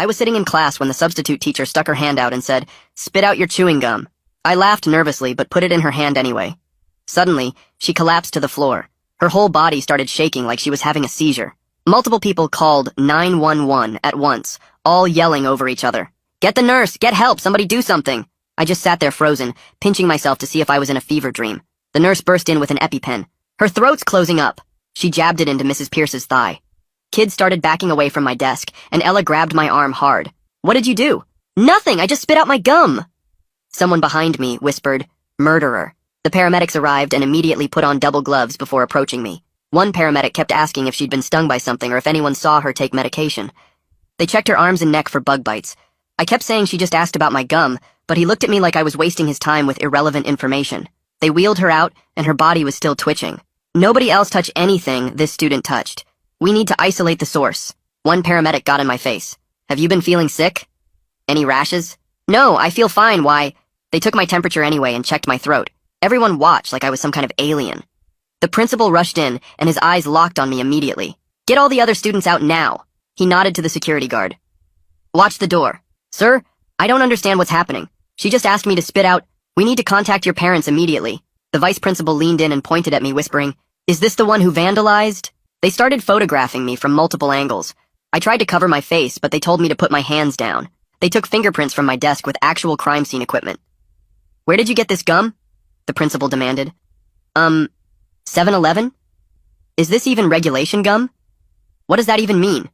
I was sitting in class when the substitute teacher stuck her hand out and said, "Spit out your chewing gum." I laughed nervously, but put it in her hand anyway. Suddenly, she collapsed to the floor. Her whole body started shaking like she was having a seizure. Multiple people called 911 at once, all yelling over each other. "Get the nurse! Get help! Somebody do something!" I just sat there frozen, pinching myself to see if I was in a fever dream. The nurse burst in with an EpiPen. "Her throat's closing up!" She jabbed it into Mrs. Pierce's thigh. Kids started backing away from my desk, and Ella grabbed my arm hard. "What did you do?" "Nothing! I just spit out my gum!" Someone behind me whispered, "Murderer." The paramedics arrived and immediately put on double gloves before approaching me. One paramedic kept asking if she'd been stung by something or if anyone saw her take medication. They checked her arms and neck for bug bites. I kept saying she just asked about my gum, but he looked at me like I was wasting his time with irrelevant information. They wheeled her out, and her body was still twitching. Nobody else touched anything this student touched. "We need to isolate the source." One paramedic got in my face. "Have you been feeling sick? Any rashes?" "No, I feel fine, why?" They took my temperature anyway and checked my throat. Everyone watched like I was some kind of alien. The principal rushed in, and his eyes locked on me immediately. "Get all the other students out now." He nodded to the security guard. "Watch the door." "Sir, I don't understand what's happening. She just asked me to spit out. We need to contact your parents immediately." The vice principal leaned in and pointed at me, whispering, "Is this the one who vandalized?" They started photographing me from multiple angles. I tried to cover my face, but they told me to put my hands down. They took fingerprints from my desk with actual crime scene equipment. "Where did you get this gum?" the principal demanded. 7-Eleven? Is this even regulation gum? What does that even mean?"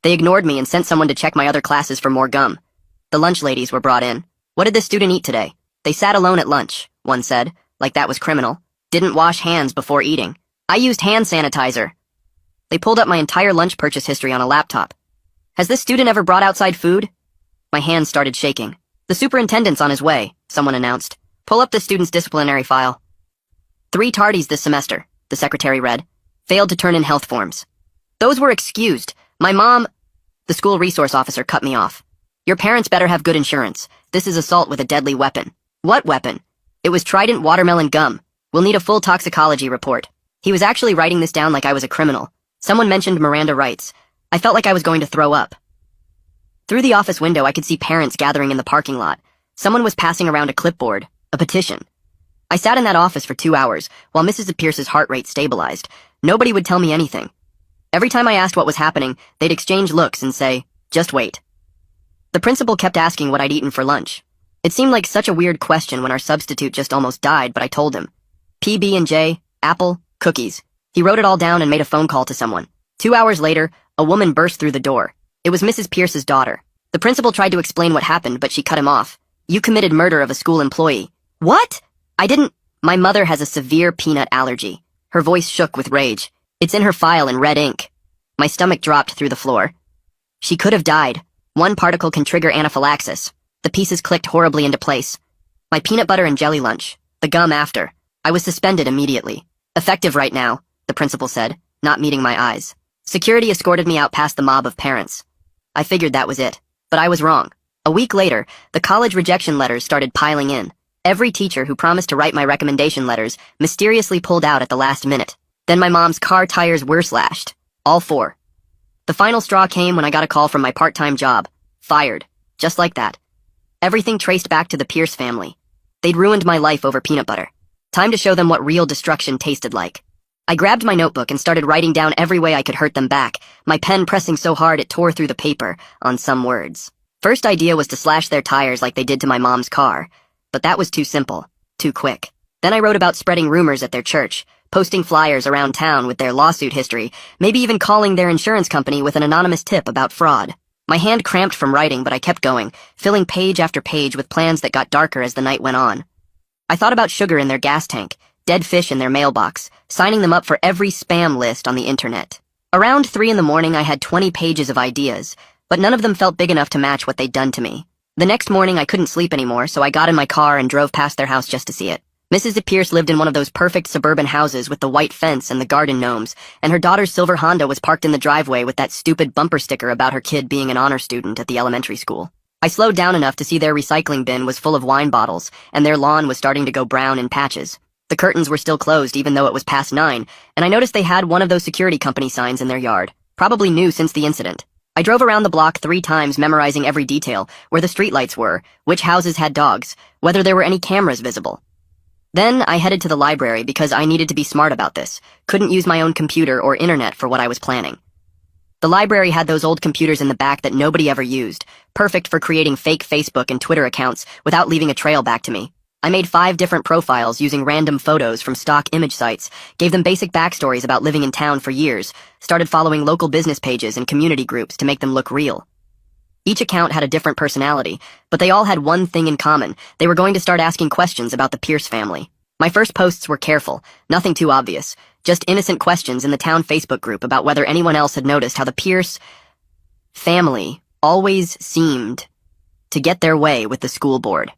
They ignored me and sent someone to check my other classes for more gum. The lunch ladies were brought in. "What did this student eat today?" "They sat alone at lunch," one said, like that was criminal. "Didn't wash hands before eating." "I used hand sanitizer." They pulled up my entire lunch purchase history on a laptop. "Has this student ever brought outside food?" My hands started shaking. "The superintendent's on his way," someone announced. "Pull up the student's disciplinary file." 3 tardies this semester, the secretary read. Failed to turn in health forms. "Those were excused. My mom—" The school resource officer cut me off. "Your parents better have good insurance. This is assault with a deadly weapon." "What weapon?" "It was Trident watermelon gum. We'll need a full toxicology report." He was actually writing this down like I was a criminal. Someone mentioned Miranda rights. I felt like I was going to throw up. Through the office window, I could see parents gathering in the parking lot. Someone was passing around a clipboard, a petition. I sat in that office for 2 hours, while Mrs. Pierce's heart rate stabilized. Nobody would tell me anything. Every time I asked what was happening, they'd exchange looks and say, "Just wait." The principal kept asking what I'd eaten for lunch. It seemed like such a weird question when our substitute just almost died, but I told him. PB&J, apple, cookies. He wrote it all down and made a phone call to someone. 2 hours later, a woman burst through the door. It was Mrs. Pierce's daughter. The principal tried to explain what happened, but she cut him off. "You committed murder of a school employee." "What?" "I didn't—" "My mother has a severe peanut allergy." Her voice shook with rage. "It's in her file in red ink." My stomach dropped through the floor. She could have died. One particle can trigger anaphylaxis. The pieces clicked horribly into place. My peanut butter and jelly lunch. The gum after. I was suspended immediately. "Effective right now," the principal said, not meeting my eyes. Security escorted me out past the mob of parents. I figured that was it, but I was wrong. A week later, the college rejection letters started piling in. Every teacher who promised to write my recommendation letters mysteriously pulled out at the last minute. Then my mom's car tires were slashed. All 4. The final straw came when I got a call from my part-time job. Fired. Just like that. Everything traced back to the Pierce family. They'd ruined my life over peanut butter. Time to show them what real destruction tasted like. I grabbed my notebook and started writing down every way I could hurt them back, my pen pressing so hard it tore through the paper on some words. First idea was to slash their tires like they did to my mom's car. But that was too simple, too quick. Then I wrote about spreading rumors at their church, posting flyers around town with their lawsuit history, maybe even calling their insurance company with an anonymous tip about fraud. My hand cramped from writing, but I kept going, filling page after page with plans that got darker as the night went on. I thought about sugar in their gas tank, dead fish in their mailbox, signing them up for every spam list on the internet. Around 3 in the morning, I had 20 pages of ideas, but none of them felt big enough to match what they'd done to me. The next morning, I couldn't sleep anymore, so I got in my car and drove past their house just to see it. Mrs. Pierce lived in one of those perfect suburban houses with the white fence and the garden gnomes, and her daughter's silver Honda was parked in the driveway with that stupid bumper sticker about her kid being an honor student at the elementary school. I slowed down enough to see their recycling bin was full of wine bottles, and their lawn was starting to go brown in patches. The curtains were still closed even though it was past 9, and I noticed they had one of those security company signs in their yard, probably new since the incident. I drove around the block 3 times memorizing every detail, where the streetlights were, which houses had dogs, whether there were any cameras visible. Then I headed to the library because I needed to be smart about this, couldn't use my own computer or internet for what I was planning. The library had those old computers in the back that nobody ever used, perfect for creating fake Facebook and Twitter accounts without leaving a trail back to me. I made 5 different profiles using random photos from stock image sites, gave them basic backstories about living in town for years, started following local business pages and community groups to make them look real. Each account had a different personality, but they all had one thing in common. They were going to start asking questions about the Pierce family. My first posts were careful, nothing too obvious, just innocent questions in the town Facebook group about whether anyone else had noticed how the Pierce family always seemed to get their way with the school board.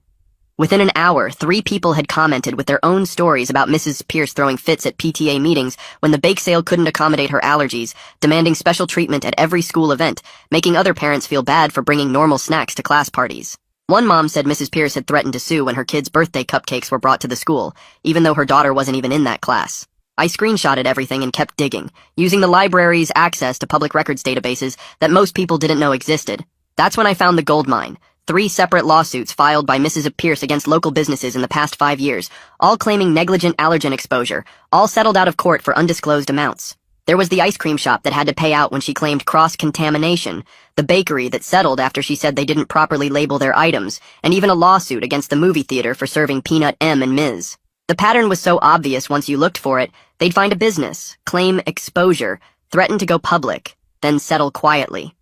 Within an hour, 3 people had commented with their own stories about Mrs. Pierce throwing fits at PTA meetings when the bake sale couldn't accommodate her allergies, demanding special treatment at every school event, making other parents feel bad for bringing normal snacks to class parties. One mom said Mrs. Pierce had threatened to sue when her kids' birthday cupcakes were brought to the school, even though her daughter wasn't even in that class. I screenshotted everything and kept digging, using the library's access to public records databases that most people didn't know existed. That's when I found the gold mine. 3 separate lawsuits filed by Mrs. Pierce against local businesses in the past 5 years, all claiming negligent allergen exposure, all settled out of court for undisclosed amounts. There was the ice cream shop that had to pay out when she claimed cross-contamination, the bakery that settled after she said they didn't properly label their items, and even a lawsuit against the movie theater for serving Peanut M and Ms. The pattern was so obvious once you looked for it, they'd find a business, claim exposure, threaten to go public, then settle quietly.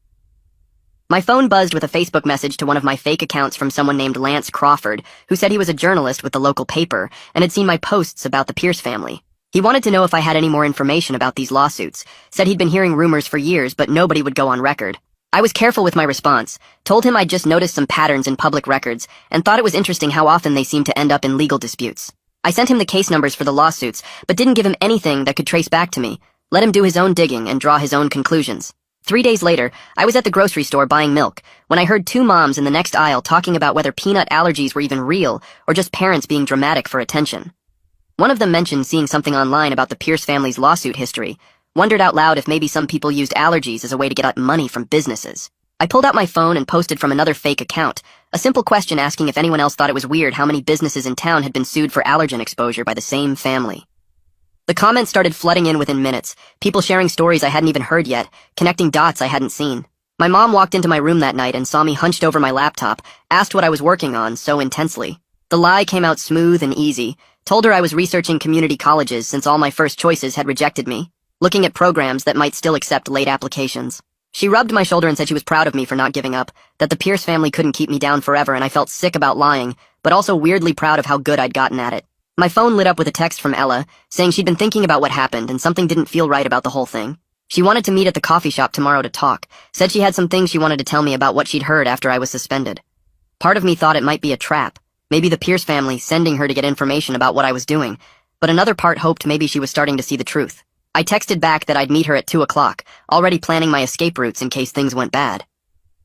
My phone buzzed with a Facebook message to one of my fake accounts from someone named Lance Crawford, who said he was a journalist with the local paper and had seen my posts about the Pierce family. He wanted to know if I had any more information about these lawsuits, said he'd been hearing rumors for years but nobody would go on record. I was careful with my response, told him I'd just noticed some patterns in public records, and thought it was interesting how often they seemed to end up in legal disputes. I sent him the case numbers for the lawsuits, but didn't give him anything that could trace back to me, let him do his own digging and draw his own conclusions. 3 days later, I was at the grocery store buying milk, when I heard 2 moms in the next aisle talking about whether peanut allergies were even real, or just parents being dramatic for attention. One of them mentioned seeing something online about the Pierce family's lawsuit history, wondered out loud if maybe some people used allergies as a way to get at money from businesses. I pulled out my phone and posted from another fake account, a simple question asking if anyone else thought it was weird how many businesses in town had been sued for allergen exposure by the same family. The comments started flooding in within minutes, people sharing stories I hadn't even heard yet, connecting dots I hadn't seen. My mom walked into my room that night and saw me hunched over my laptop, asked what I was working on so intensely. The lie came out smooth and easy, told her I was researching community colleges since all my first choices had rejected me, looking at programs that might still accept late applications. She rubbed my shoulder and said she was proud of me for not giving up, that the Pierce family couldn't keep me down forever, and I felt sick about lying, but also weirdly proud of how good I'd gotten at it. My phone lit up with a text from Ella, saying she'd been thinking about what happened and something didn't feel right about the whole thing. She wanted to meet at the coffee shop tomorrow to talk, said she had some things she wanted to tell me about what she'd heard after I was suspended. Part of me thought it might be a trap, maybe the Pierce family sending her to get information about what I was doing, but another part hoped maybe she was starting to see the truth. I texted back that I'd meet her at 2 o'clock, already planning my escape routes in case things went bad.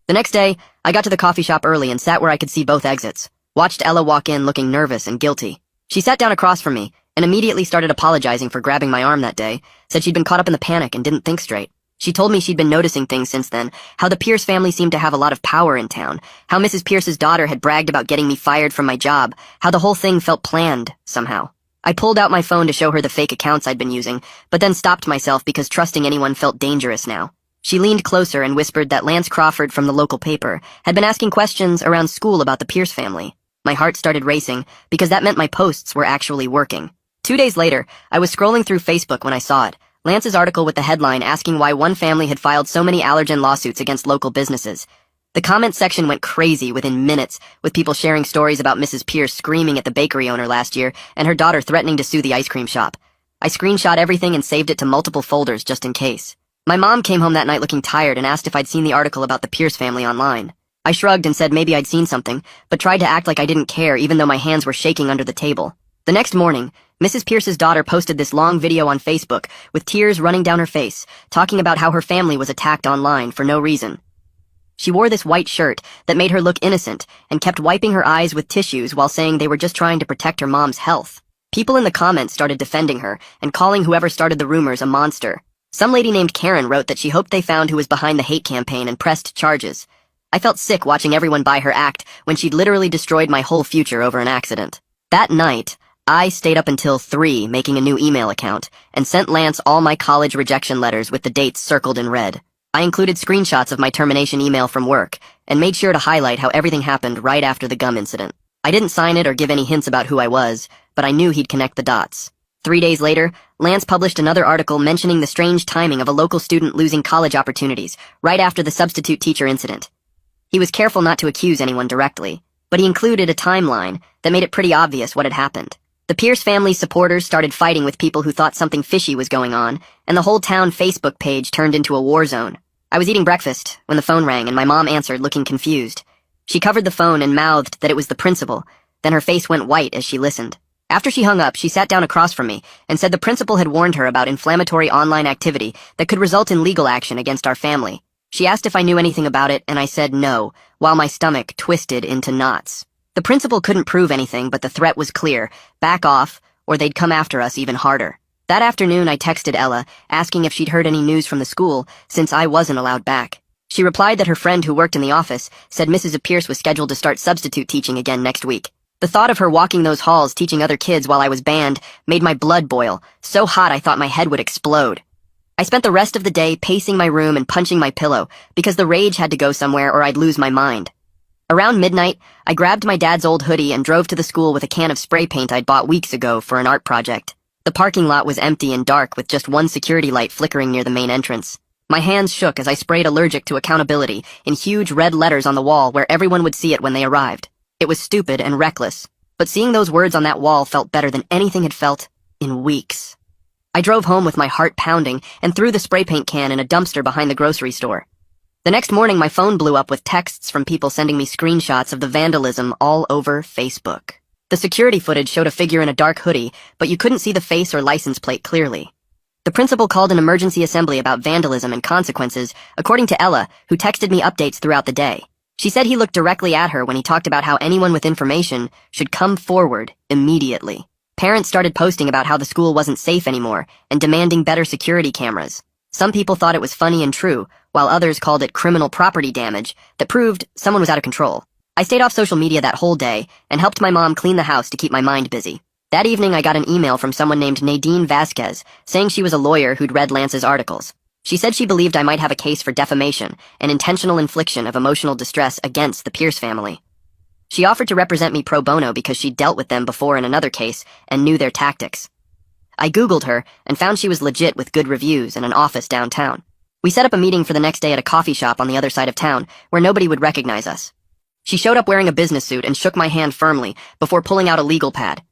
The next day, I got to the coffee shop early and sat where I could see both exits, watched Ella walk in looking nervous and guilty. She sat down across from me and immediately started apologizing for grabbing my arm that day, said she'd been caught up in the panic and didn't think straight. She told me she'd been noticing things since then, how the Pierce family seemed to have a lot of power in town, how Mrs. Pierce's daughter had bragged about getting me fired from my job, how the whole thing felt planned, somehow. I pulled out my phone to show her the fake accounts I'd been using, but then stopped myself because trusting anyone felt dangerous now. She leaned closer and whispered that Lance Crawford from the local paper had been asking questions around school about the Pierce family. My heart started racing, because that meant my posts were actually working. 2 days later, I was scrolling through Facebook when I saw it, Lance's article with the headline asking why one family had filed so many allergen lawsuits against local businesses. The comment section went crazy within minutes, with people sharing stories about Mrs. Pierce screaming at the bakery owner last year and her daughter threatening to sue the ice cream shop. I screenshot everything and saved it to multiple folders just in case. My mom came home that night looking tired and asked if I'd seen the article about the Pierce family online. I shrugged and said maybe I'd seen something, but tried to act like I didn't care even though my hands were shaking under the table. The next morning, Mrs. Pierce's daughter posted this long video on Facebook with tears running down her face, talking about how her family was attacked online for no reason. She wore this white shirt that made her look innocent and kept wiping her eyes with tissues while saying they were just trying to protect her mom's health. People in the comments started defending her and calling whoever started the rumors a monster. Some lady named Karen wrote that she hoped they found who was behind the hate campaign and pressed charges. I felt sick watching everyone buy her act when she'd literally destroyed my whole future over an accident. That night, I stayed up until 3 making a new email account and sent Lance all my college rejection letters with the dates circled in red. I included screenshots of my termination email from work and made sure to highlight how everything happened right after the gum incident. I didn't sign it or give any hints about who I was, but I knew he'd connect the dots. 3 days later, Lance published another article mentioning the strange timing of a local student losing college opportunities right after the substitute teacher incident. He was careful not to accuse anyone directly, but he included a timeline that made it pretty obvious what had happened. The Pierce family supporters started fighting with people who thought something fishy was going on, and the whole town Facebook page turned into a war zone. I was eating breakfast when the phone rang and my mom answered, looking confused. She covered the phone and mouthed that it was the principal, then her face went white as she listened. After she hung up, she sat down across from me and said the principal had warned her about inflammatory online activity that could result in legal action against our family. She asked if I knew anything about it, and I said no, while my stomach twisted into knots. The principal couldn't prove anything, but the threat was clear: back off, or they'd come after us even harder. That afternoon, I texted Ella, asking if she'd heard any news from the school, since I wasn't allowed back. She replied that her friend who worked in the office said Mrs. Pierce was scheduled to start substitute teaching again next week. The thought of her walking those halls teaching other kids while I was banned made my blood boil, so hot I thought my head would explode. I spent the rest of the day pacing my room and punching my pillow, because the rage had to go somewhere or I'd lose my mind. Around midnight, I grabbed my dad's old hoodie and drove to the school with a can of spray paint I'd bought weeks ago for an art project. The parking lot was empty and dark with just one security light flickering near the main entrance. My hands shook as I sprayed "allergic to accountability" in huge red letters on the wall where everyone would see it when they arrived. It was stupid and reckless, but seeing those words on that wall felt better than anything had felt in weeks. I drove home with my heart pounding and threw the spray paint can in a dumpster behind the grocery store. The next morning, my phone blew up with texts from people sending me screenshots of the vandalism all over Facebook. The security footage showed a figure in a dark hoodie, but you couldn't see the face or license plate clearly. The principal called an emergency assembly about vandalism and consequences, according to Ella, who texted me updates throughout the day. She said he looked directly at her when he talked about how anyone with information should come forward immediately. Parents started posting about how the school wasn't safe anymore and demanding better security cameras. Some people thought it was funny and true, while others called it criminal property damage that proved someone was out of control. I stayed off social media that whole day and helped my mom clean the house to keep my mind busy. That evening, I got an email from someone named Nadine Vasquez saying she was a lawyer who'd read Lance's articles. She said she believed I might have a case for defamation and intentional infliction of emotional distress against the Pierce family. She offered to represent me pro bono because she'd dealt with them before in another case and knew their tactics. I Googled her and found she was legit with good reviews and an office downtown. We set up a meeting for the next day at a coffee shop on the other side of town where nobody would recognize us. She showed up wearing a business suit and shook my hand firmly before pulling out a legal pad.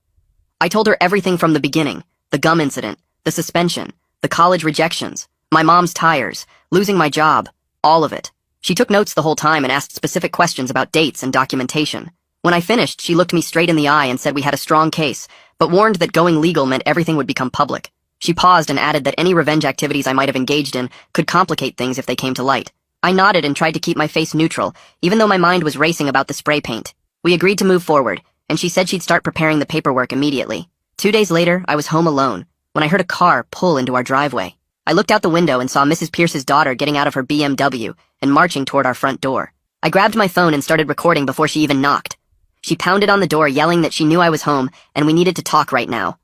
I told her everything from the beginning: the gum incident, the suspension, the college rejections, my mom's tires, losing my job, all of it. She took notes the whole time and asked specific questions about dates and documentation. When I finished, she looked me straight in the eye and said we had a strong case, but warned that going legal meant everything would become public. She paused and added that any revenge activities I might have engaged in could complicate things if they came to light. I nodded and tried to keep my face neutral, even though my mind was racing about the spray paint. We agreed to move forward, and she said she'd start preparing the paperwork immediately. 2 days later, I was home alone when I heard a car pull into our driveway. I looked out the window and saw Mrs. Pierce's daughter getting out of her BMW and marching toward our front door. I grabbed my phone and started recording before she even knocked. She pounded on the door, yelling that she knew I was home and we needed to talk right now.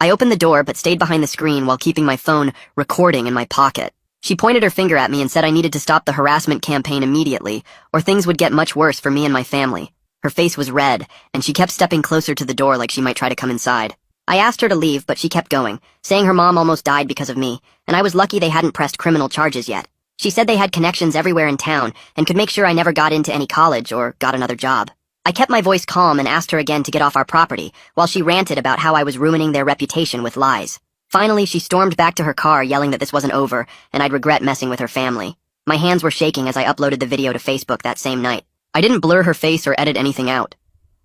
I opened the door but stayed behind the screen while keeping my phone recording in my pocket. She pointed her finger at me and said I needed to stop the harassment campaign immediately, or things would get much worse for me and my family. Her face was red, and she kept stepping closer to the door like she might try to come inside. I asked her to leave, but she kept going, saying her mom almost died because of me, and I was lucky they hadn't pressed criminal charges yet. She said they had connections everywhere in town and could make sure I never got into any college or got another job. I kept my voice calm and asked her again to get off our property, while she ranted about how I was ruining their reputation with lies. Finally, she stormed back to her car, yelling that this wasn't over, and I'd regret messing with her family. My hands were shaking as I uploaded the video to Facebook that same night. I didn't blur her face or edit anything out.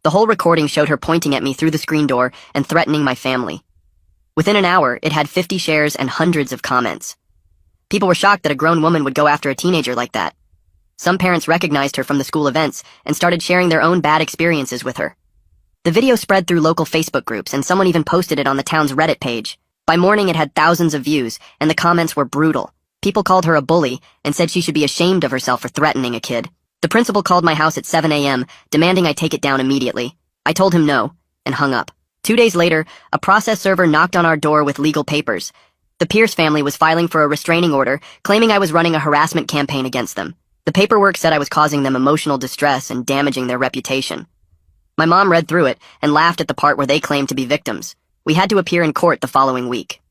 The whole recording showed her pointing at me through the screen door and threatening my family. Within an hour, it had 50 shares and hundreds of comments. People were shocked that a grown woman would go after a teenager like that. Some parents recognized her from the school events and started sharing their own bad experiences with her. The video spread through local Facebook groups, and someone even posted it on the town's Reddit page. By morning, it had thousands of views, and the comments were brutal. People called her a bully and said she should be ashamed of herself for threatening a kid. The principal called my house at 7 a.m., demanding I take it down immediately. I told him no, and hung up. 2 days later, a process server knocked on our door with legal papers. The Pierce family was filing for a restraining order, claiming I was running a harassment campaign against them. The paperwork said I was causing them emotional distress and damaging their reputation. My mom read through it and laughed at the part where they claimed to be victims. We had to appear in court the following week.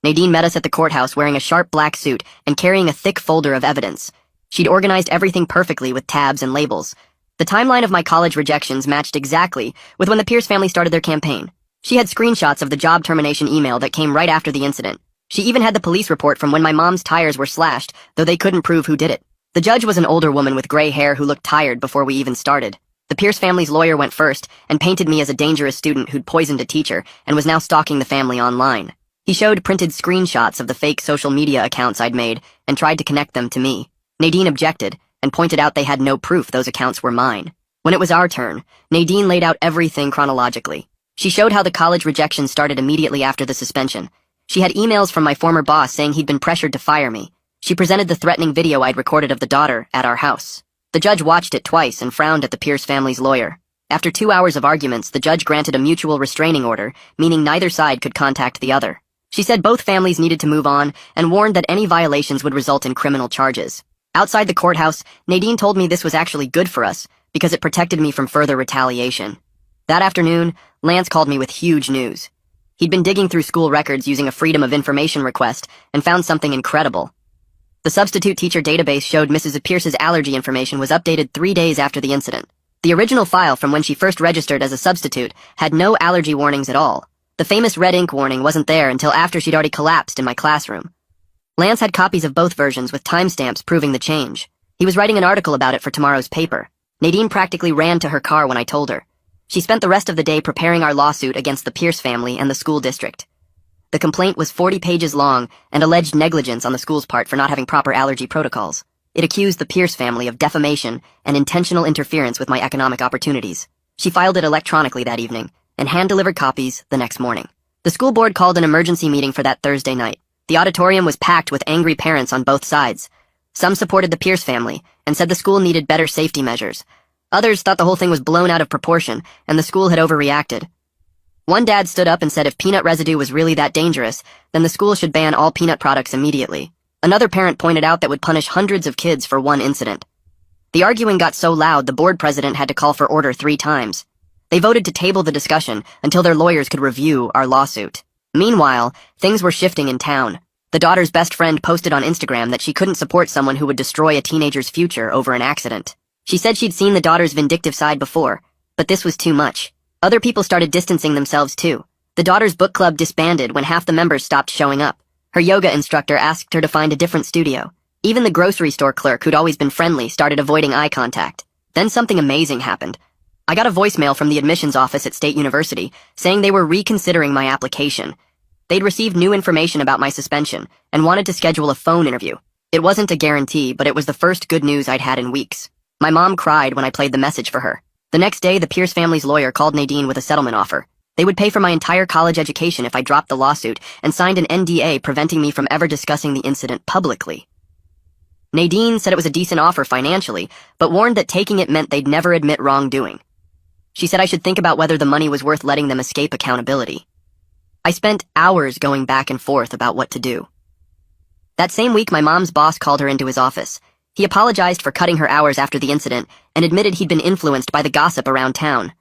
Nadine met us at the courthouse wearing a sharp black suit and carrying a thick folder of evidence. She'd organized everything perfectly with tabs and labels. The timeline of my college rejections matched exactly with when the Pierce family started their campaign. She had screenshots of the job termination email that came right after the incident. She even had the police report from when my mom's tires were slashed, though they couldn't prove who did it. The judge was an older woman with gray hair who looked tired before we even started. The Pierce family's lawyer went first and painted me as a dangerous student who'd poisoned a teacher and was now stalking the family online. He showed printed screenshots of the fake social media accounts I'd made and tried to connect them to me. Nadine objected and pointed out they had no proof those accounts were mine. When it was our turn, Nadine laid out everything chronologically. She showed how the college rejection started immediately after the suspension. She had emails from my former boss saying he'd been pressured to fire me. She presented the threatening video I'd recorded of the daughter at our house. The judge watched it twice and frowned at the Pierce family's lawyer. After 2 hours of arguments, the judge granted a mutual restraining order, meaning neither side could contact the other. She said both families needed to move on and warned that any violations would result in criminal charges. Outside the courthouse, Nadine told me this was actually good for us because it protected me from further retaliation. That afternoon, Lance called me with huge news. He'd been digging through school records using a Freedom of Information request and found something incredible. The substitute teacher database showed Mrs. Pierce's allergy information was updated 3 days after the incident. The original file from when she first registered as a substitute had no allergy warnings at all. The famous red ink warning wasn't there until after she'd already collapsed in my classroom. Lance had copies of both versions with timestamps proving the change. He was writing an article about it for tomorrow's paper. Nadine practically ran to her car when I told her. She spent the rest of the day preparing our lawsuit against the Pierce family and the school district. The complaint was 40 pages long and alleged negligence on the school's part for not having proper allergy protocols. It accused the Pierce family of defamation and intentional interference with my economic opportunities. She filed it electronically that evening and hand-delivered copies the next morning. The school board called an emergency meeting for that Thursday night. The auditorium was packed with angry parents on both sides. Some supported the Pierce family and said the school needed better safety measures. Others thought the whole thing was blown out of proportion and the school had overreacted. One dad stood up and said if peanut residue was really that dangerous, then the school should ban all peanut products immediately. Another parent pointed out that would punish hundreds of kids for one incident. The arguing got so loud the board president had to call for order 3 times. They voted to table the discussion until their lawyers could review our lawsuit. Meanwhile, things were shifting in town. The daughter's best friend posted on Instagram that she couldn't support someone who would destroy a teenager's future over an accident. She said she'd seen the daughter's vindictive side before, but this was too much. Other people started distancing themselves too. The daughter's book club disbanded when half the members stopped showing up. Her yoga instructor asked her to find a different studio. Even the grocery store clerk who'd always been friendly started avoiding eye contact. Then something amazing happened. I got a voicemail from the admissions office at State University saying they were reconsidering my application. They'd received new information about my suspension and wanted to schedule a phone interview. It wasn't a guarantee, but it was the first good news I'd had in weeks. My mom cried when I played the message for her. The next day, the Pierce family's lawyer called Nadine with a settlement offer. They would pay for my entire college education if I dropped the lawsuit and signed an NDA preventing me from ever discussing the incident publicly. Nadine said it was a decent offer financially, but warned that taking it meant they'd never admit wrongdoing. She said I should think about whether the money was worth letting them escape accountability. I spent hours going back and forth about what to do. That same week, my mom's boss called her into his office. He apologized for cutting her hours after the incident and admitted he'd been influenced by the gossip around town.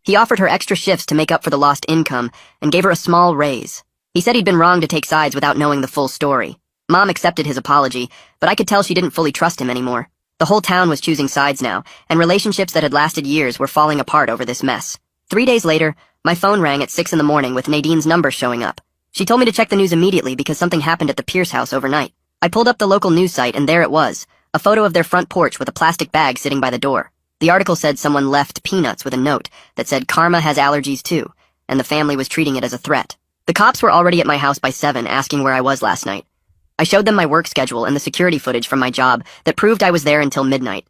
He offered her extra shifts to make up for the lost income and gave her a small raise. He said he'd been wrong to take sides without knowing the full story. Mom accepted his apology, but I could tell she didn't fully trust him anymore. The whole town was choosing sides now, and relationships that had lasted years were falling apart over this mess. 3 days later, my phone rang at 6 in the morning with Nadine's number showing up. She told me to check the news immediately because something happened at the Pierce house overnight. I pulled up the local news site and there it was. A photo of their front porch with a plastic bag sitting by the door. The article said someone left peanuts with a note that said Karma has allergies too, and the family was treating it as a threat. The cops were already at my house by 7 asking where I was last night. I showed them my work schedule and the security footage from my job that proved I was there until midnight.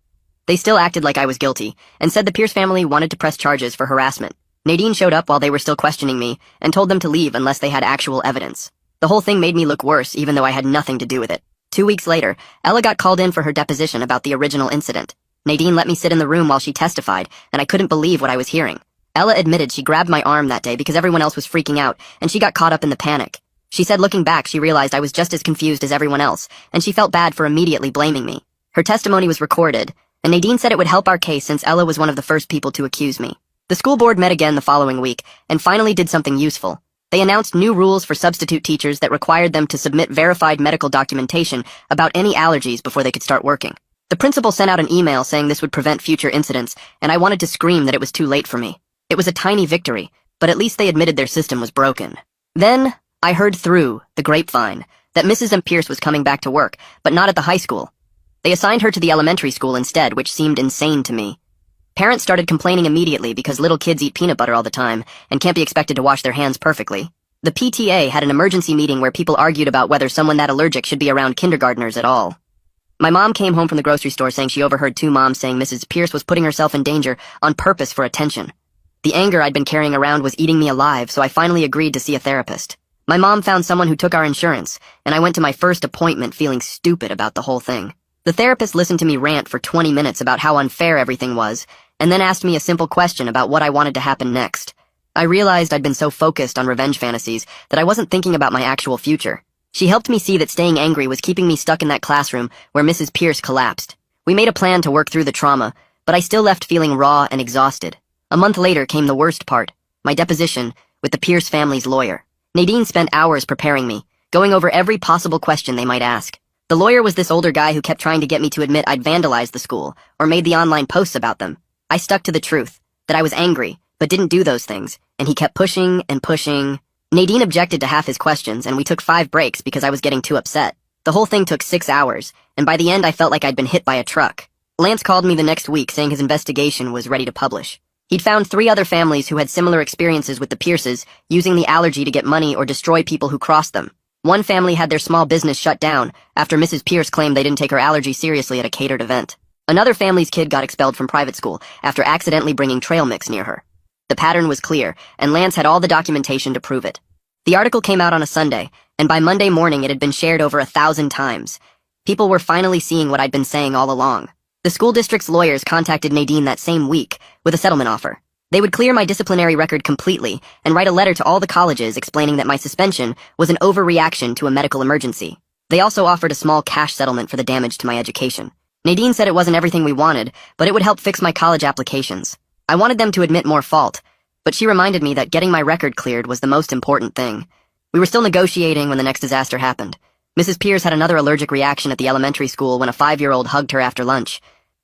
They still acted like I was guilty and said the Pierce family wanted to press charges for harassment. Nadine showed up while they were still questioning me and told them to leave unless they had actual evidence. The whole thing made me look worse even though I had nothing to do with it. 2 weeks later, Ella got called in for her deposition about the original incident. Nadine let me sit in the room while she testified, and I couldn't believe what I was hearing. Ella admitted she grabbed my arm that day because everyone else was freaking out, and she got caught up in the panic. She said looking back she realized I was just as confused as everyone else, and she felt bad for immediately blaming me. Her testimony was recorded, and Nadine said it would help our case since Ella was one of the first people to accuse me. The school board met again the following week, and finally did something useful. They announced new rules for substitute teachers that required them to submit verified medical documentation about any allergies before they could start working. The principal sent out an email saying this would prevent future incidents, and I wanted to scream that it was too late for me. It was a tiny victory, but at least they admitted their system was broken. Then, I heard through the grapevine that Mrs. M. Pierce was coming back to work, but not at the high school. They assigned her to the elementary school instead, which seemed insane to me. Parents started complaining immediately because little kids eat peanut butter all the time and can't be expected to wash their hands perfectly. The PTA had an emergency meeting where people argued about whether someone that allergic should be around kindergartners at all. My mom came home from the grocery store saying she overheard two moms saying Mrs. Pierce was putting herself in danger on purpose for attention. The anger I'd been carrying around was eating me alive, so I finally agreed to see a therapist. My mom found someone who took our insurance, and I went to my first appointment feeling stupid about the whole thing. The therapist listened to me rant for 20 minutes about how unfair everything was, and then asked me a simple question about what I wanted to happen next. I realized I'd been so focused on revenge fantasies that I wasn't thinking about my actual future. She helped me see that staying angry was keeping me stuck in that classroom where Mrs. Pierce collapsed. We made a plan to work through the trauma, but I still left feeling raw and exhausted. A month later came the worst part, my deposition with the Pierce family's lawyer. Nadine spent hours preparing me, going over every possible question they might ask. The lawyer was this older guy who kept trying to get me to admit I'd vandalized the school or made the online posts about them. I stuck to the truth, that I was angry, but didn't do those things, and he kept pushing and pushing. Nadine objected to half his questions, and we took 5 breaks because I was getting too upset. The whole thing took 6 hours, and by the end I felt like I'd been hit by a truck. Lance called me the next week saying his investigation was ready to publish. He'd found 3 other families who had similar experiences with the Pierces, using the allergy to get money or destroy people who crossed them. One family had their small business shut down after Mrs. Pierce claimed they didn't take her allergy seriously at a catered event. Another family's kid got expelled from private school after accidentally bringing trail mix near her. The pattern was clear, and Lance had all the documentation to prove it. The article came out on a Sunday, and by Monday morning it had been shared over 1,000 times. People were finally seeing what I'd been saying all along. The school district's lawyers contacted Nadine that same week with a settlement offer. They would clear my disciplinary record completely and write a letter to all the colleges explaining that my suspension was an overreaction to a medical emergency. They also offered a small cash settlement for the damage to my education. Nadine said it wasn't everything we wanted, but it would help fix my college applications. I wanted them to admit more fault, but she reminded me that getting my record cleared was the most important thing. We were still negotiating when the next disaster happened. Mrs. Pierce had another allergic reaction at the elementary school when a 5-year-old hugged her after lunch.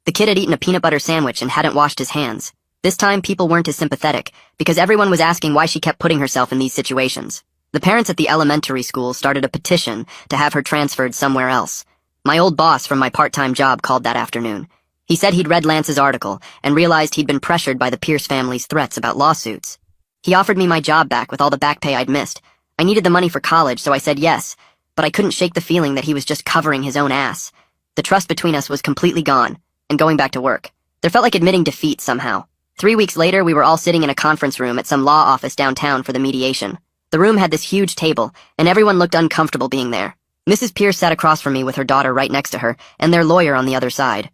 The kid had eaten a peanut butter sandwich and hadn't washed his hands. This time, people weren't as sympathetic, because everyone was asking why she kept putting herself in these situations. The parents at the elementary school started a petition to have her transferred somewhere else. My old boss from my part-time job called that afternoon. He said he'd read Lance's article and realized he'd been pressured by the Pierce family's threats about lawsuits. He offered me my job back with all the back pay I'd missed. I needed the money for college, so I said yes, but I couldn't shake the feeling that he was just covering his own ass. The trust between us was completely gone, and going back to work. There felt like admitting defeat somehow. 3 weeks later, we were all sitting in a conference room at some law office downtown for the mediation. The room had this huge table, and everyone looked uncomfortable being there. Mrs. Pierce sat across from me with her daughter right next to her, and their lawyer on the other side.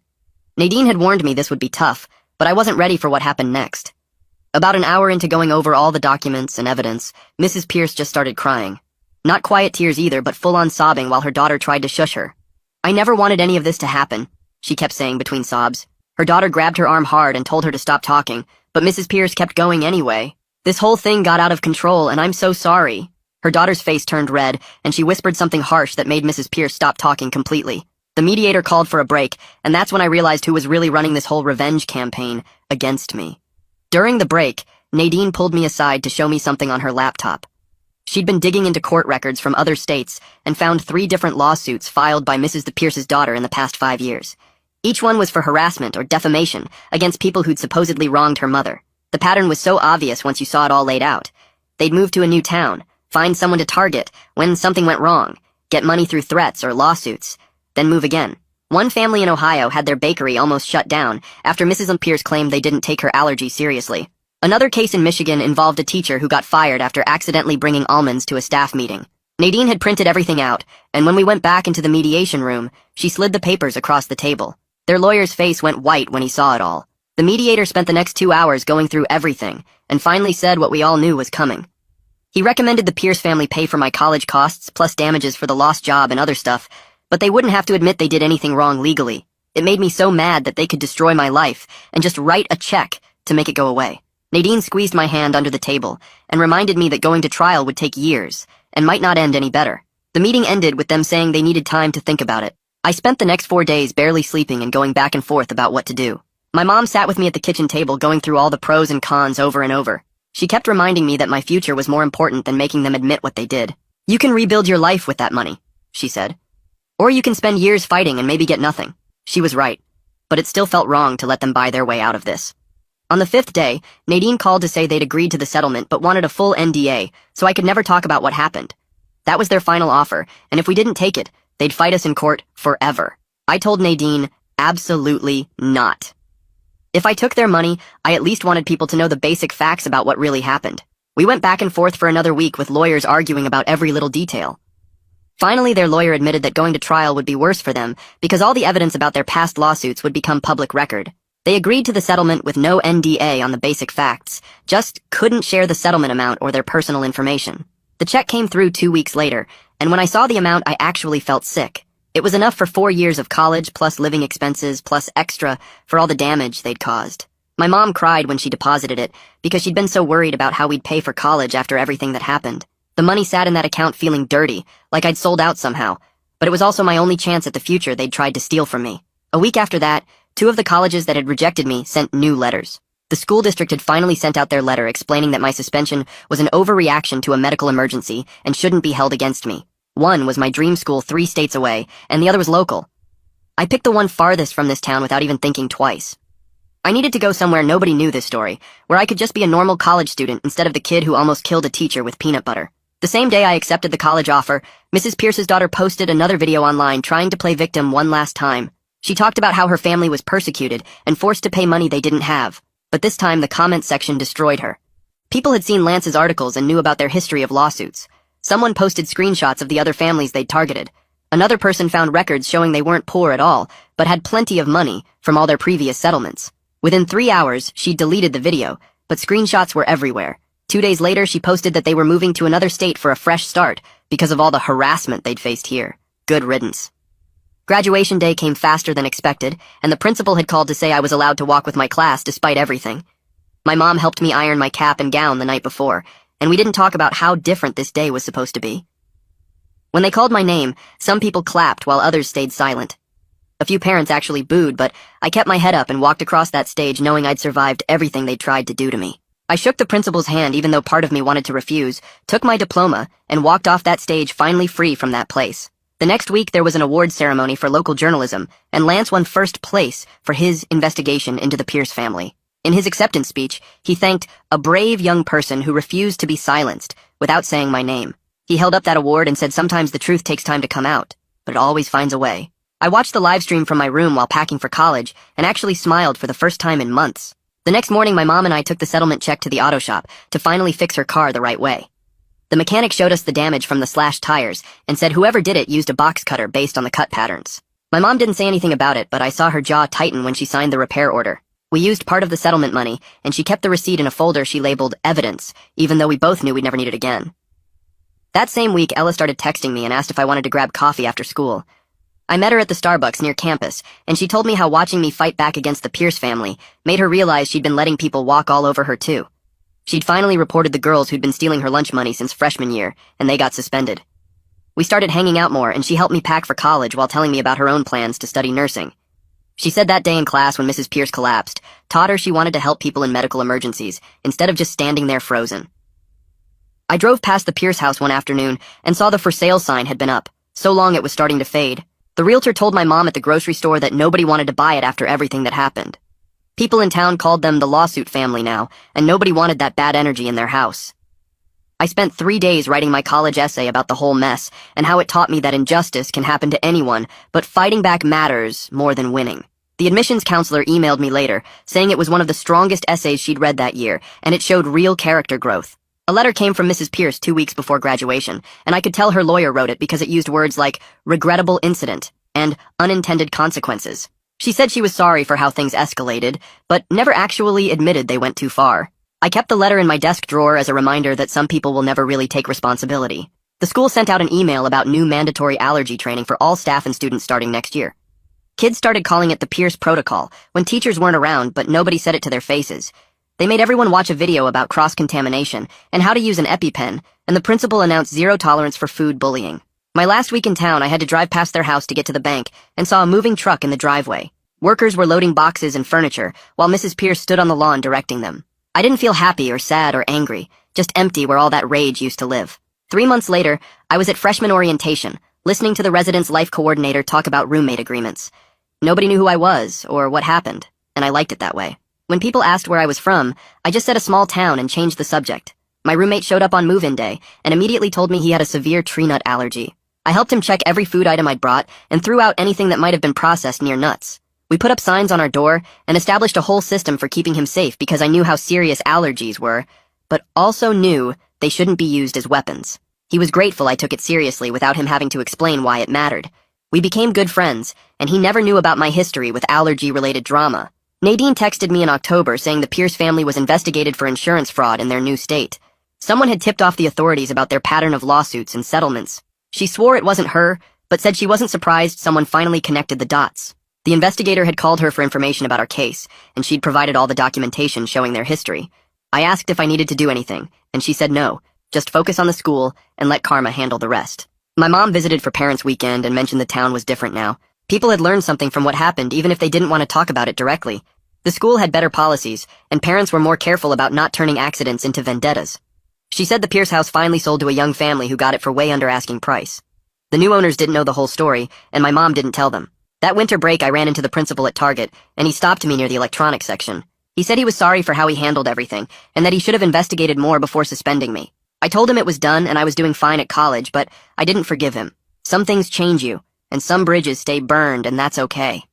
Nadine had warned me this would be tough, but I wasn't ready for what happened next. About an hour into going over all the documents and evidence, Mrs. Pierce just started crying. Not quiet tears either, but full-on sobbing while her daughter tried to shush her. I never wanted any of this to happen, she kept saying between sobs. Her daughter grabbed her arm hard and told her to stop talking, but Mrs. Pierce kept going anyway. This whole thing got out of control, and I'm so sorry. Her daughter's face turned red, and she whispered something harsh that made Mrs. Pierce stop talking completely. The mediator called for a break, and that's when I realized who was really running this whole revenge campaign against me. During the break, Nadine pulled me aside to show me something on her laptop. She'd been digging into court records from other states and found 3 different lawsuits filed by Mrs. Pierce's daughter in the past 5 years. Each one was for harassment or defamation against people who'd supposedly wronged her mother. The pattern was so obvious once you saw it all laid out. They'd move to a new town, find someone to target when something went wrong, get money through threats or lawsuits, then move again. One family in Ohio had their bakery almost shut down after Mrs. Pierce claimed they didn't take her allergy seriously. Another case in Michigan involved a teacher who got fired after accidentally bringing almonds to a staff meeting. Nadine had printed everything out, and when we went back into the mediation room, she slid the papers across the table. Their lawyer's face went white when he saw it all. The mediator spent the next 2 hours going through everything, and finally said what we all knew was coming. He recommended the Pierce family pay for my college costs, plus damages for the lost job and other stuff, but they wouldn't have to admit they did anything wrong legally. It made me so mad that they could destroy my life and just write a check to make it go away. Nadine squeezed my hand under the table and reminded me that going to trial would take years and might not end any better. The meeting ended with them saying they needed time to think about it. I spent the next 4 days barely sleeping and going back and forth about what to do. My mom sat with me at the kitchen table going through all the pros and cons over and over. She kept reminding me that my future was more important than making them admit what they did. "You can rebuild your life with that money," she said. "Or you can spend years fighting and maybe get nothing." She was right, but it still felt wrong to let them buy their way out of this. On the 5th day, Nadine called to say they'd agreed to the settlement but wanted a full NDA, so I could never talk about what happened. That was their final offer, and if we didn't take it, they'd fight us in court forever. I told Nadine, absolutely not. If I took their money, I at least wanted people to know the basic facts about what really happened. We went back and forth for another week with lawyers arguing about every little detail. Finally, their lawyer admitted that going to trial would be worse for them because all the evidence about their past lawsuits would become public record. They agreed to the settlement with no NDA on the basic facts, just couldn't share the settlement amount or their personal information. The check came through 2 weeks later, and when I saw the amount, I actually felt sick. It was enough for 4 years of college, plus living expenses, plus extra for all the damage they'd caused. My mom cried when she deposited it because she'd been so worried about how we'd pay for college after everything that happened. The money sat in that account feeling dirty, like I'd sold out somehow, but it was also my only chance at the future they'd tried to steal from me. A week after that, 2 of the colleges that had rejected me sent new letters. The school district had finally sent out their letter explaining that my suspension was an overreaction to a medical emergency and shouldn't be held against me. One was my dream school 3 states away, and the other was local. I picked the one farthest from this town without even thinking twice. I needed to go somewhere nobody knew this story, where I could just be a normal college student instead of the kid who almost killed a teacher with peanut butter. The same day I accepted the college offer, Mrs. Pierce's daughter posted another video online trying to play victim one last time. She talked about how her family was persecuted and forced to pay money they didn't have, but this time the comment section destroyed her. People had seen Lance's articles and knew about their history of lawsuits. Someone posted screenshots of the other families they'd targeted. Another person found records showing they weren't poor at all, but had plenty of money from all their previous settlements. Within 3 hours, she deleted the video, but screenshots were everywhere. 2 days later, she posted that they were moving to another state for a fresh start because of all the harassment they'd faced here. Good riddance. Graduation day came faster than expected, and the principal had called to say I was allowed to walk with my class despite everything. My mom helped me iron my cap and gown the night before, and we didn't talk about how different this day was supposed to be. When they called my name, some people clapped while others stayed silent. A few parents actually booed, but I kept my head up and walked across that stage knowing I'd survived everything they'd tried to do to me. I shook the principal's hand even though part of me wanted to refuse, took my diploma, and walked off that stage finally free from that place. The next week there was an awards ceremony for local journalism, and Lance won first place for his investigation into the Pierce family. In his acceptance speech, he thanked a brave young person who refused to be silenced without saying my name. He held up that award and said sometimes the truth takes time to come out, but it always finds a way. I watched the live stream from my room while packing for college and actually smiled for the first time in months. The next morning, my mom and I took the settlement check to the auto shop to finally fix her car the right way. The mechanic showed us the damage from the slashed tires and said whoever did it used a box cutter based on the cut patterns. My mom didn't say anything about it, but I saw her jaw tighten when she signed the repair order. We used part of the settlement money, and she kept the receipt in a folder she labeled evidence, even though we both knew we'd never need it again. That same week, Ella started texting me and asked if I wanted to grab coffee after school. I met her at the Starbucks near campus, and she told me how watching me fight back against the Pierce family made her realize she'd been letting people walk all over her too. She'd finally reported the girls who'd been stealing her lunch money since freshman year, and they got suspended. We started hanging out more, and she helped me pack for college while telling me about her own plans to study nursing. She said that day in class when Mrs. Pierce collapsed, taught her she wanted to help people in medical emergencies, instead of just standing there frozen. I drove past the Pierce house one afternoon and saw the for sale sign had been up, so long it was starting to fade. The realtor told my mom at the grocery store that nobody wanted to buy it after everything that happened. People in town called them the lawsuit family now, and nobody wanted that bad energy in their house. I spent 3 days writing my college essay about the whole mess and how it taught me that injustice can happen to anyone, but fighting back matters more than winning. The admissions counselor emailed me later, saying it was one of the strongest essays she'd read that year, and it showed real character growth. A letter came from Mrs. Pierce 2 weeks before graduation, and I could tell her lawyer wrote it because it used words like regrettable incident and unintended consequences. She said she was sorry for how things escalated, but never actually admitted they went too far. I kept the letter in my desk drawer as a reminder that some people will never really take responsibility. The school sent out an email about new mandatory allergy training for all staff and students starting next year. Kids started calling it the Pierce Protocol when teachers weren't around, but nobody said it to their faces. They made everyone watch a video about cross-contamination and how to use an EpiPen, and the principal announced zero tolerance for food bullying. My last week in town, I had to drive past their house to get to the bank and saw a moving truck in the driveway. Workers were loading boxes and furniture, while Mrs. Pierce stood on the lawn directing them. I didn't feel happy or sad or angry, just empty where all that rage used to live. 3 months later, I was at freshman orientation, listening to the residence life coordinator talk about roommate agreements. Nobody knew who I was or what happened, and I liked it that way. When people asked where I was from, I just said a small town and changed the subject. My roommate showed up on move-in day and immediately told me he had a severe tree nut allergy. I helped him check every food item I'd brought and threw out anything that might have been processed near nuts. We put up signs on our door and established a whole system for keeping him safe because I knew how serious allergies were, but also knew they shouldn't be used as weapons. He was grateful I took it seriously without him having to explain why it mattered. We became good friends, and he never knew about my history with allergy-related drama. Nadine texted me in October saying the Pierce family was investigated for insurance fraud in their new state. Someone had tipped off the authorities about their pattern of lawsuits and settlements. She swore it wasn't her, but said she wasn't surprised someone finally connected the dots. The investigator had called her for information about our case, and she'd provided all the documentation showing their history. I asked if I needed to do anything, and she said no, just focus on the school and let karma handle the rest. My mom visited for Parents' Weekend and mentioned the town was different now. People had learned something from what happened even if they didn't want to talk about it directly. The school had better policies, and parents were more careful about not turning accidents into vendettas. She said the Pierce house finally sold to a young family who got it for way under asking price. The new owners didn't know the whole story, and my mom didn't tell them. That winter break, I ran into the principal at Target, and he stopped me near the electronics section. He said he was sorry for how he handled everything, and that he should have investigated more before suspending me. I told him it was done and I was doing fine at college, but I didn't forgive him. Some things change you, and some bridges stay burned, and that's okay.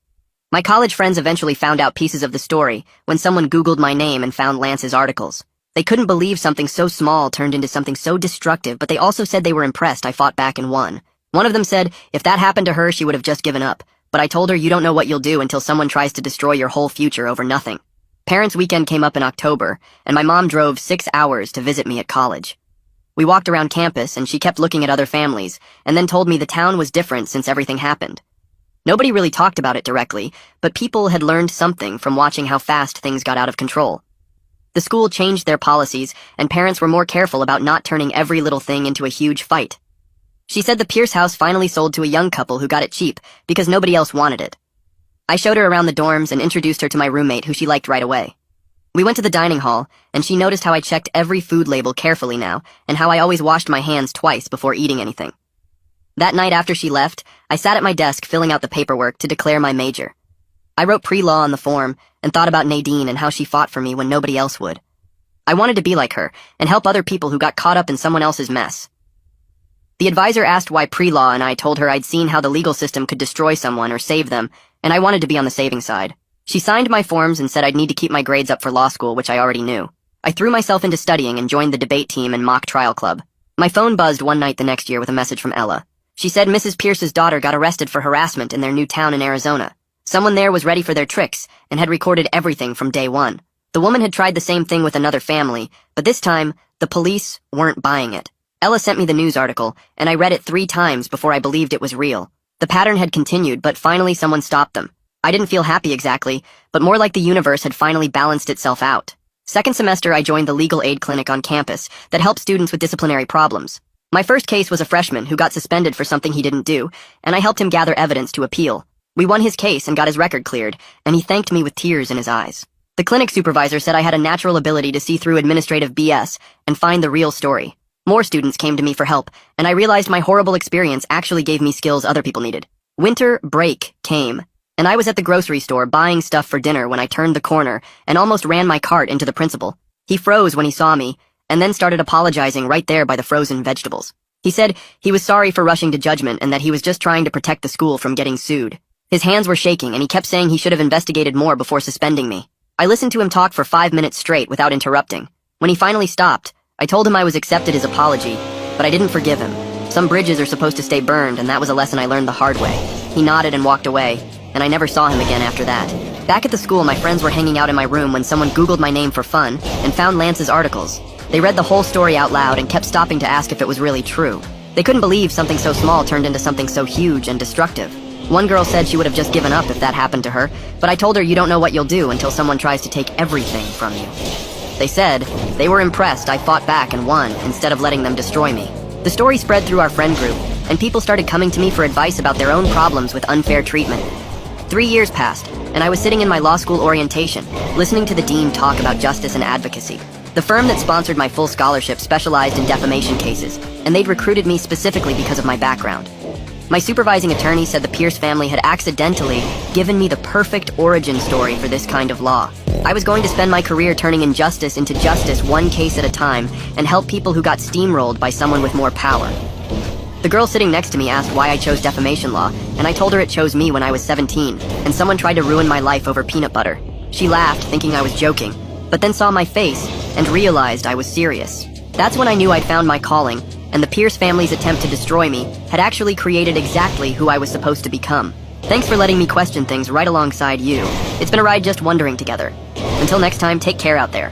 My college friends eventually found out pieces of the story when someone Googled my name and found Lance's articles. They couldn't believe something so small turned into something so destructive, but they also said they were impressed I fought back and won. One of them said if that happened to her, she would have just given up. But I told her you don't know what you'll do until someone tries to destroy your whole future over nothing. Parents' Weekend came up in October, and my mom drove 6 hours to visit me at college. We walked around campus, and she kept looking at other families, and then told me the town was different since everything happened. Nobody really talked about it directly, but people had learned something from watching how fast things got out of control. The school changed their policies, and parents were more careful about not turning every little thing into a huge fight. She said the Pierce house finally sold to a young couple who got it cheap because nobody else wanted it. I showed her around the dorms and introduced her to my roommate, who she liked right away. We went to the dining hall, and she noticed how I checked every food label carefully now, and how I always washed my hands twice before eating anything. That night after she left, I sat at my desk filling out the paperwork to declare my major. I wrote pre-law on the form and thought about Nadine and how she fought for me when nobody else would. I wanted to be like her and help other people who got caught up in someone else's mess. The advisor asked why pre-law, and I told her I'd seen how the legal system could destroy someone or save them, and I wanted to be on the saving side. She signed my forms and said I'd need to keep my grades up for law school, which I already knew. I threw myself into studying and joined the debate team and mock trial club. My phone buzzed one night the next year with a message from Ella. She said Mrs. Pierce's daughter got arrested for harassment in their new town in Arizona. Someone there was ready for their tricks and had recorded everything from day one. The woman had tried the same thing with another family, but this time, the police weren't buying it. Ella sent me the news article, and I read it 3 times before I believed it was real. The pattern had continued, but finally someone stopped them. I didn't feel happy exactly, but more like the universe had finally balanced itself out. Second semester, I joined the legal aid clinic on campus that helped students with disciplinary problems. My first case was a freshman who got suspended for something he didn't do, and I helped him gather evidence to appeal. We won his case and got his record cleared, and he thanked me with tears in his eyes. The clinic supervisor said I had a natural ability to see through administrative BS and find the real story. More students came to me for help, and I realized my horrible experience actually gave me skills other people needed. Winter break came, and I was at the grocery store buying stuff for dinner when I turned the corner and almost ran my cart into the principal. He froze when he saw me, and then started apologizing right there by the frozen vegetables. He said he was sorry for rushing to judgment and that he was just trying to protect the school from getting sued. His hands were shaking, and he kept saying he should have investigated more before suspending me. I listened to him talk for 5 minutes straight without interrupting. When he finally stopped, I told him I was accepted his apology, but I didn't forgive him. Some bridges are supposed to stay burned, and that was a lesson I learned the hard way. He nodded and walked away, and I never saw him again after that. Back at the school, my friends were hanging out in my room when someone Googled my name for fun and found Lance's articles. They read the whole story out loud and kept stopping to ask if it was really true. They couldn't believe something so small turned into something so huge and destructive. One girl said she would have just given up if that happened to her, but I told her you don't know what you'll do until someone tries to take everything from you. They said they were impressed I fought back and won instead of letting them destroy me. The story spread through our friend group, and people started coming to me for advice about their own problems with unfair treatment. 3 years passed, and I was sitting in my law school orientation, listening to the dean talk about justice and advocacy. The firm that sponsored my full scholarship specialized in defamation cases, and they'd recruited me specifically because of my background. My supervising attorney said the Pierce family had accidentally given me the perfect origin story for this kind of law. I was going to spend my career turning injustice into justice one case at a time and help people who got steamrolled by someone with more power. The girl sitting next to me asked why I chose defamation law, and I told her it chose me when I was 17, and someone tried to ruin my life over peanut butter. She laughed, thinking I was joking, but then saw my face and realized I was serious. That's when I knew I'd found my calling, and the Pierce family's attempt to destroy me had actually created exactly who I was supposed to become. Thanks for letting me question things right alongside you. It's been a ride just wondering together. Until next time, take care out there.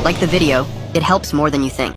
Like the video, it helps more than you think.